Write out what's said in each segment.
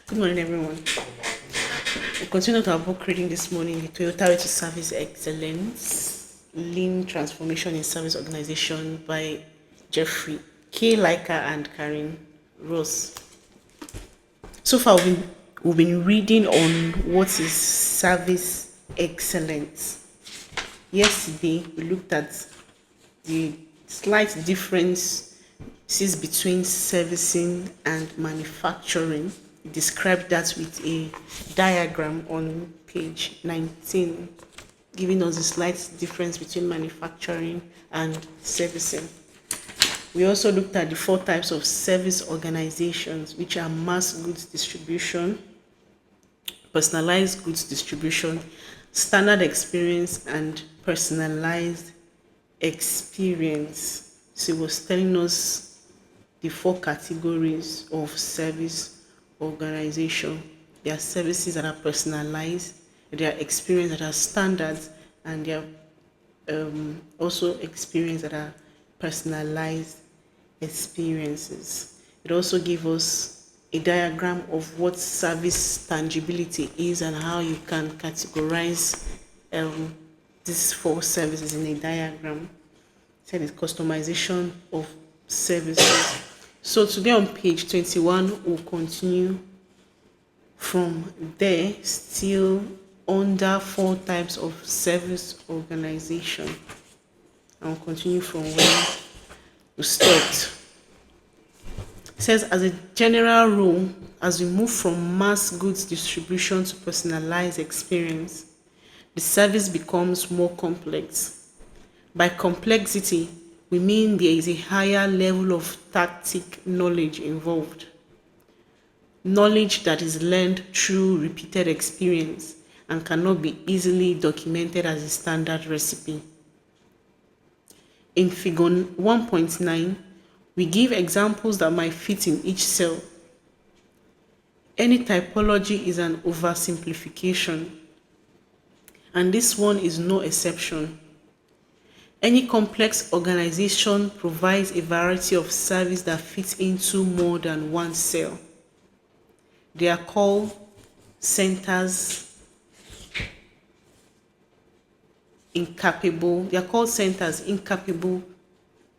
Good morning, everyone. We continue to our book reading this morning, The Toyota Way to Service Excellence, Lean Transformation in Service Organization by Jeffrey K. Leica and Karen Ross. So far, we've been reading on what is service excellence. Yesterday, we looked at the slight differences between servicing and manufacturing. We described that with a diagram on page 19, giving us a slight difference between manufacturing and servicing. We also looked at the four types of service organizations, which are mass goods distribution, personalized goods distribution, standard experience, and personalized experience. So it was telling us the four categories of service organization. There are services that are personalized, there are experience that are standards, and there are also experience that are personalized experiences. It also gives us a diagram of what service tangibility is and how you can categorize these four services in a diagram. Said it's customization of services. So today on page 21, we'll continue from there, still under four types of service organization. I'll continue from where we stopped. It says, as a general rule, as we move from mass goods distribution to personalized experience, the service becomes more complex. By complexity, we mean there is a higher level of tactic knowledge involved. Knowledge that is learned through repeated experience and cannot be easily documented as a standard recipe. In figure 1.9, we give examples that might fit in each cell. Any typology is an oversimplification, and this one is no exception. Any complex organization provides a variety of service that fits into more than one cell. They are called centers incapable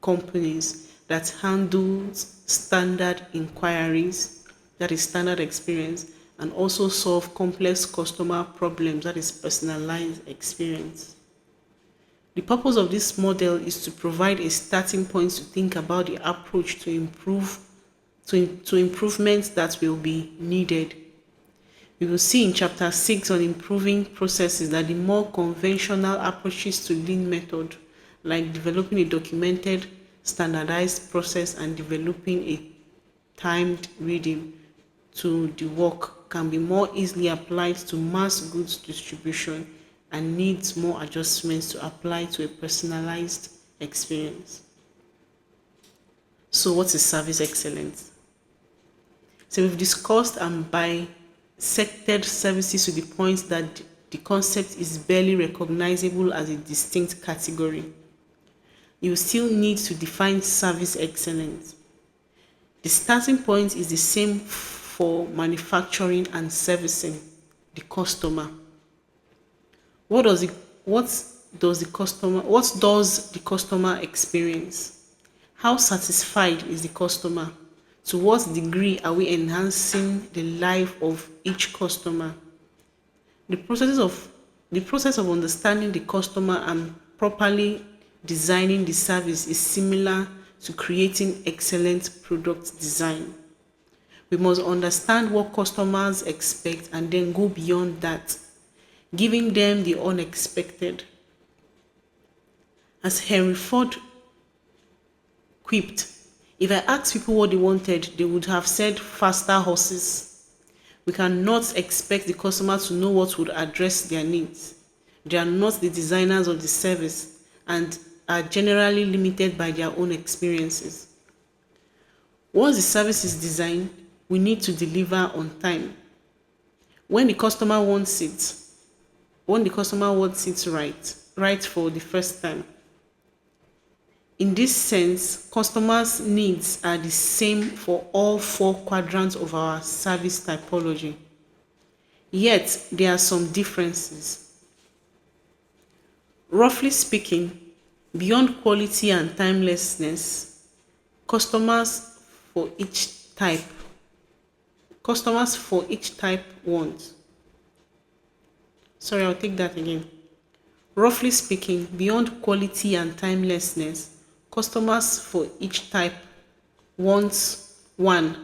companies that handle standard inquiries, that is standard experience, and also solve complex customer problems, that is personalized experience. The purpose of this model is to provide a starting point to think about the approach to improvements that will be needed. We will see in chapter 6 on improving processes that the more conventional approaches to lean method, like developing a documented, standardized process and developing a timed rhythm to the work, can be more easily applied to mass goods distribution and needs more adjustments to apply to a personalized experience. So what is service excellence? So we've discussed and bisected services to the point that the concept is barely recognizable as a distinct category. You still need to define service excellence. The starting point is the same for manufacturing and servicing: the customer. What does the customer experience? How satisfied is the customer? To what degree are we enhancing the life of each customer? The process of understanding the customer and properly designing the service is similar to creating excellent product design. We must understand what customers expect and then go beyond that, giving them the unexpected. As Henry Ford quipped, if I asked people what they wanted, they would have said faster horses. We cannot expect the customer to know what would address their needs. They are not the designers of the service and are generally limited by their own experiences. Once the service is designed, we need to deliver on time. When the customer wants it right for the first time, In this sense, customers' needs are the same for all four quadrants of our service typology. Yet, there are some differences. Roughly speaking, beyond quality and timelessness, customers for each type customers for each type want. Sorry, I'll take that again. Roughly speaking, beyond quality and timelessness, customers for each type want: 1.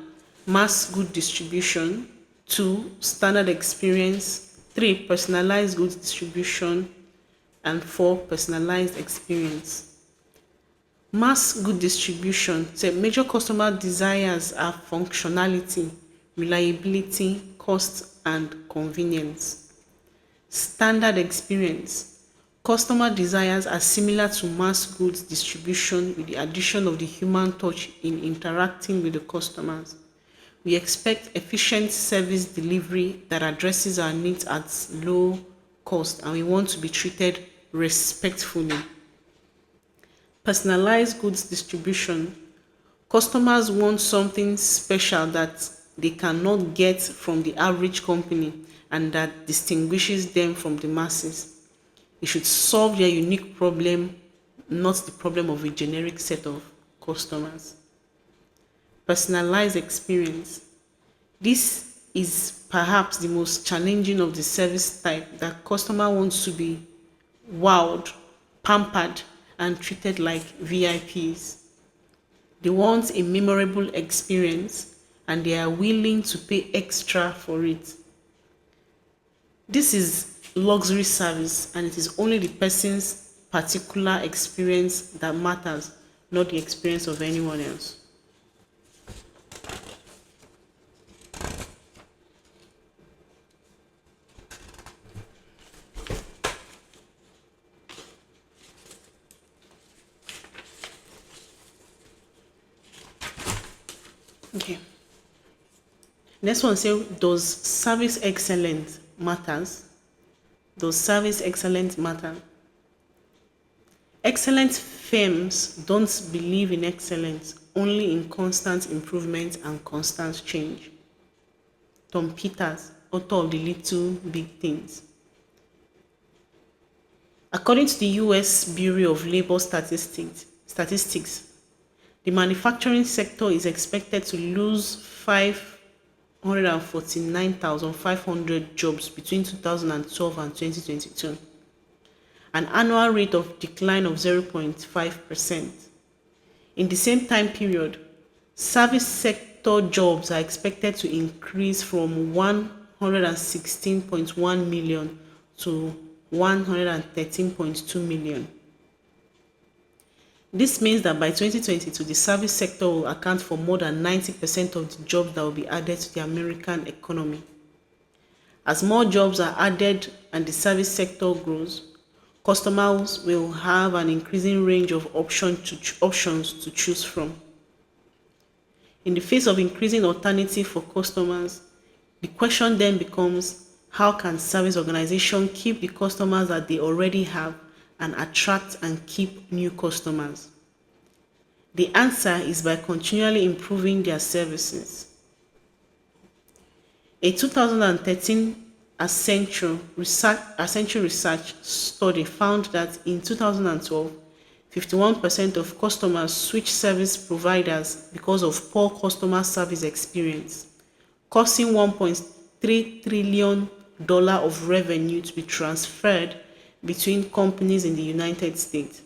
Mass good distribution; 2. Standard experience; 3. Personalized goods distribution; and 4. Personalized experience. Mass good distribution. The major customer desires are functionality, reliability, cost, and convenience. Standard experience. Customer desires are similar to mass goods distribution with the addition of the human touch in interacting with the customers. We expect efficient service delivery that addresses our needs at low cost, and we want to be treated respectfully. Personalized goods distribution. Customers want something special that they cannot get from the average company and that distinguishes them from the masses. It should solve their unique problem, not the problem of a generic set of customers. Personalized experience. This is perhaps the most challenging of the service type, that customer wants to be wowed, pampered, and treated like VIPs. They want a memorable experience and they are willing to pay extra for it. This is luxury service, and it is only the person's particular experience that matters, not the experience of anyone else. Okay. Next one say, does service excellence matters? Does service excellence matter? Excellent firms don't believe in excellence, only in constant improvement and constant change. Tom Peters, author of The Little Big Things. According to the US Bureau of Labor Statistics, the manufacturing sector is expected to lose 549,500 jobs between 2012 and 2022, an annual rate of decline of 0.5%. In the same time period, service sector jobs are expected to increase from 116.1 million to 113.2 million. This means that by 2022, the service sector will account for more than 90% of the jobs that will be added to the American economy. As more jobs are added and the service sector grows, customers will have an increasing range of options to choose from. In the face of increasing alternative for customers, the question then becomes, how can service organizations keep the customers that they already have and attract and keep new customers? The answer is by continually improving their services. A 2013 Accenture Research study found that in 2012, 51% of customers switched service providers because of poor customer service experience, causing $1.3 trillion of revenue to be transferred between companies in the United States.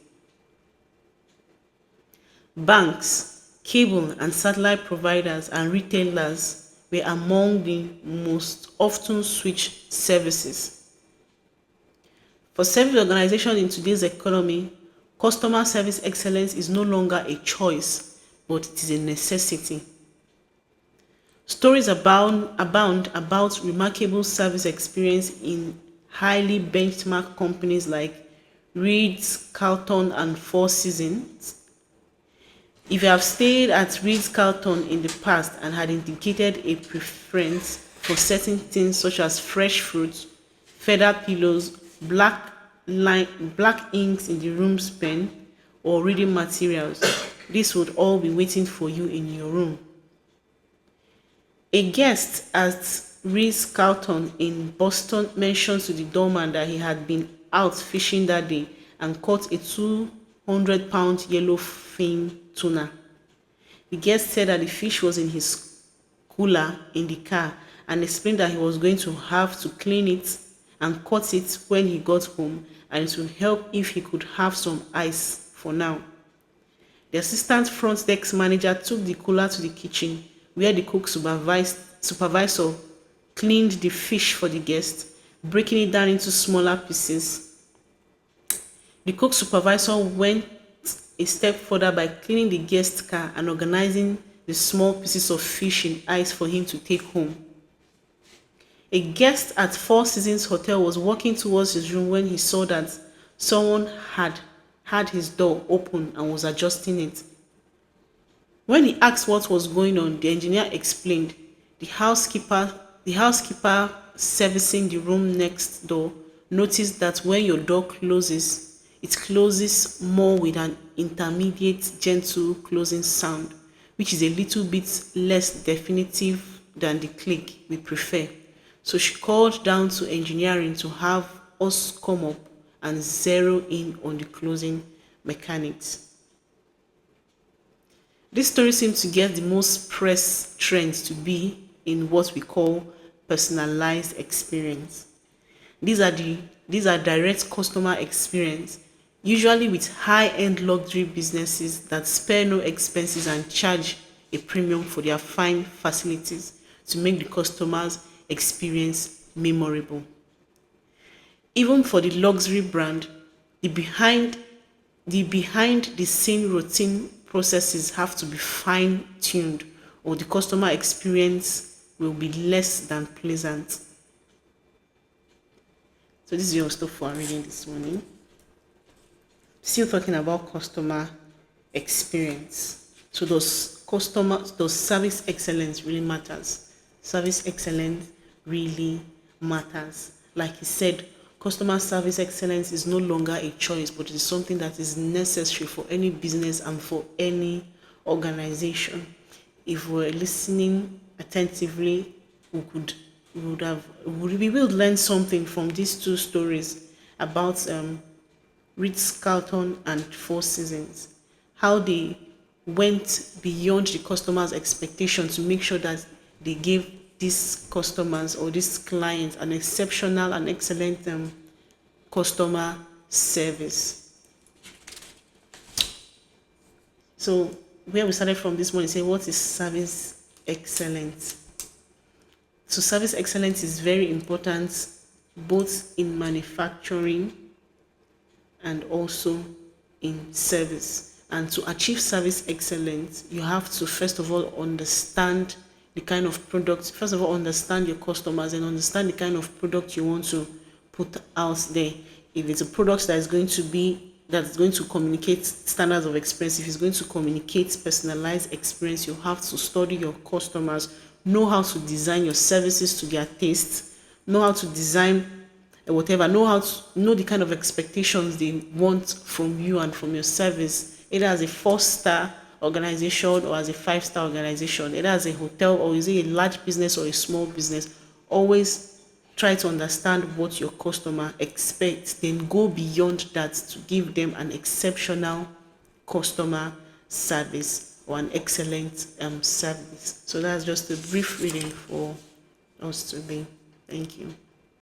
Banks, cable and satellite providers, and retailers were among the most often switched services. For service organizations in today's economy, customer service excellence is no longer a choice, but it is a necessity. Stories abound about remarkable service experience in highly benchmarked companies like Ritz-Carlton and Four Seasons. If you have stayed at Ritz-Carlton in the past and had indicated a preference for certain things such as fresh fruits, feather pillows, black inks in the room pen, or reading materials. This would all be waiting for you in your room. A guest at Ritz-Carlton in Boston mentioned to the doorman that he had been out fishing that day and caught a 200-pound yellowfin tuna. The guest said that the fish was in his cooler in the car and explained that he was going to have to clean it and cut it when he got home, and it would help if he could have some ice for now. The assistant front desk manager took the cooler to the kitchen where the cook supervisor cleaned the fish for the guest, breaking it down into smaller pieces. The cook supervisor went a step further by cleaning the guest's car and organizing the small pieces of fish in ice for him to take home. A guest at Four Seasons Hotel was walking towards his room when he saw that someone had his door open and was adjusting it. When he asked what was going on, the engineer explained. The housekeeper servicing the room next door noticed that when your door closes, it closes more with an intermediate gentle closing sound, which is a little bit less definitive than the click we prefer. So she called down to engineering to have us come up and zero in on the closing mechanics. This story seems to get the most press trends to be in what we call personalized experience. These are direct customer experience, usually with high-end luxury businesses that spare no expenses and charge a premium for their fine facilities to make the customer's experience memorable. Even for the luxury brand, the behind the scene routine processes have to be fine-tuned, or the customer experience will be less than pleasant. So this is your stuff for reading this morning. Still talking about customer experience. So does service excellence really matters? Service excellence really matters. Like he said, customer service excellence is no longer a choice, but it is something that is necessary for any business and for any organization. If we're listening attentively, we will learn something from these two stories about Ritz-Carlton and Four Seasons, how they went beyond the customer's expectation to make sure that they gave these customers or these clients an exceptional and excellent customer service. So where we started from this morning, say what is service excellence? So service excellence is very important both in manufacturing and also in service. And to achieve service excellence, you have to first of all understand the kind of product, first of all understand your customers and understand the kind of product you want to put out there. If it's a product that's going to communicate standards of experience, if it's going to communicate personalized experience, you have to study your customers, know how to design your services to their taste, know how to design whatever, know the kind of expectations they want from you and from your service, either as a 4-star organization or as a 5-star organization, either as a hotel or is it a large business or a small business. Always try to understand what your customer expects, then go beyond that to give them an exceptional customer service or an excellent service. So that's just a brief reading for us today. Thank you.